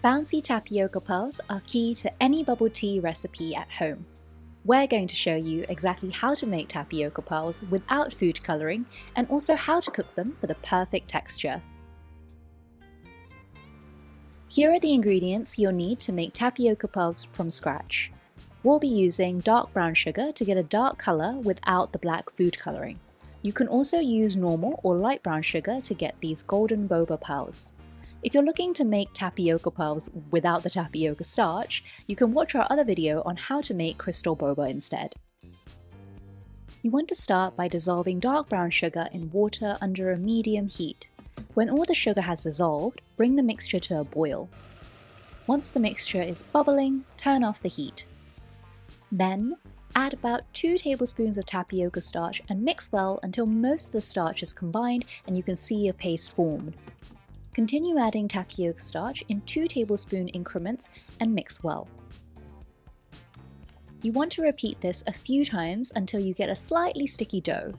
Bouncy tapioca pearls are key to any bubble tea recipe at home. We're going to show you exactly how to make tapioca pearls without food coloring and also how to cook them for the perfect texture. Here are the ingredients you'll need to make tapioca pearls from scratch. We'll be using dark brown sugar to get a dark color without the black food coloring. You can also use normal or light brown sugar to get these golden boba pearls. If you're looking to make tapioca pearls without the tapioca starch, you can watch our other video on how to make crystal boba instead. You want to start by dissolving dark brown sugar in water under a medium heat. When all the sugar has dissolved, bring the mixture to a boil. Once the mixture is bubbling, turn off the heat. Then, add about 2 tablespoons of tapioca starch and mix well until most of the starch is combined and you can see a paste formed. Continue adding tapioca starch in 2 tablespoon increments and mix well. You want to repeat this a few times until you get a slightly sticky dough.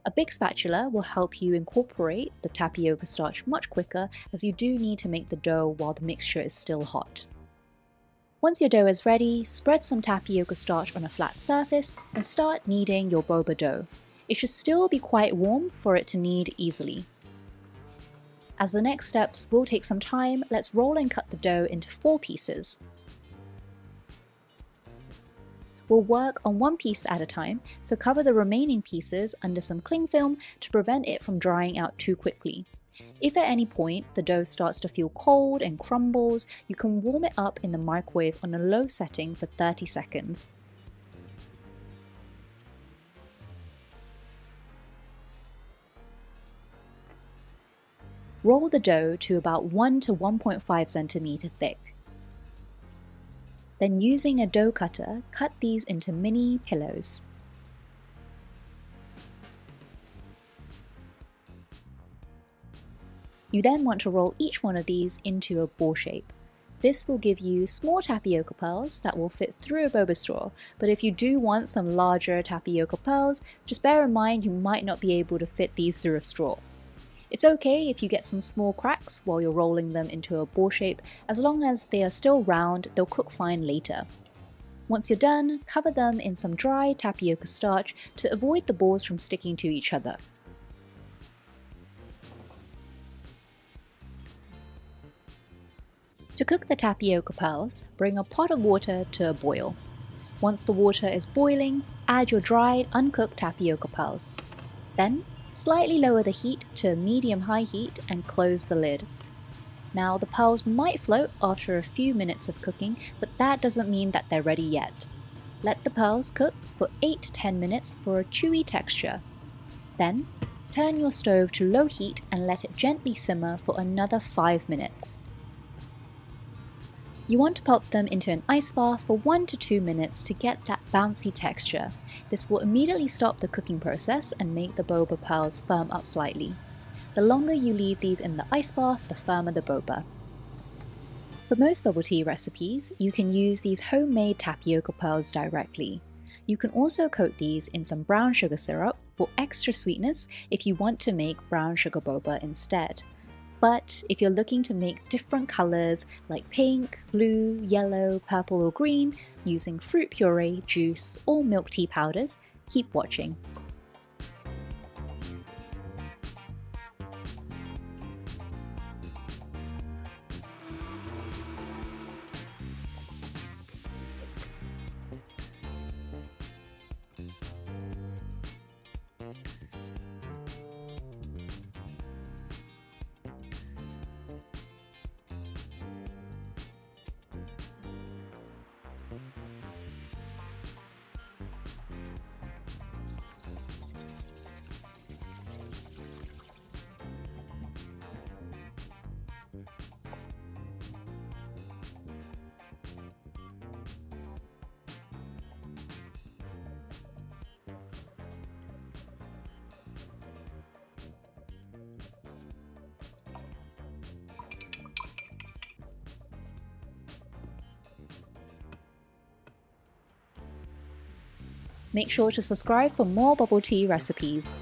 A big spatula will help you incorporate the tapioca starch much quicker, as you do need to make the dough while the mixture is still hot. Once your dough is ready, spread some tapioca starch on a flat surface and start kneading your boba dough. It should still be quite warm for it to knead easily. As the next steps will take some time, let's roll and cut the dough into 4 pieces. We'll work on one piece at a time, so cover the remaining pieces under some cling film to prevent it from drying out too quickly. If at any point the dough starts to feel cold and crumbles, you can warm it up in the microwave on a low setting for 30 seconds. Roll the dough to about 1 to 1.5 centimeter thick. Then using a dough cutter, cut these into mini pillows. You then want to roll each one of these into a ball shape. This will give you small tapioca pearls that will fit through a boba straw, but if you do want some larger tapioca pearls, just bear in mind you might not be able to fit these through a straw. It's okay if you get some small cracks while you're rolling them into a ball shape, as long as they are still round, they'll cook fine later. Once you're done, cover them in some dry tapioca starch to avoid the balls from sticking to each other. To cook the tapioca pearls, bring a pot of water to a boil. Once the water is boiling, add your dried, uncooked tapioca pearls. Then, slightly lower the heat to a medium-high heat and close the lid. Now the pearls might float after a few minutes of cooking, but that doesn't mean that they're ready yet. Let the pearls cook for 8 to 10 minutes for a chewy texture. Then, turn your stove to low heat and let it gently simmer for another 5 minutes. You want to pop them into an ice bath for 1 to 2 minutes to get that bouncy texture. This will immediately stop the cooking process and make the boba pearls firm up slightly. The longer you leave these in the ice bath, the firmer the boba. For most bubble tea recipes, you can use these homemade tapioca pearls directly. You can also coat these in some brown sugar syrup for extra sweetness if you want to make brown sugar boba instead. But if you're looking to make different colors like pink, blue, yellow, purple or green using fruit puree, juice or milk tea powders, keep watching. Make sure to subscribe for more bubble tea recipes.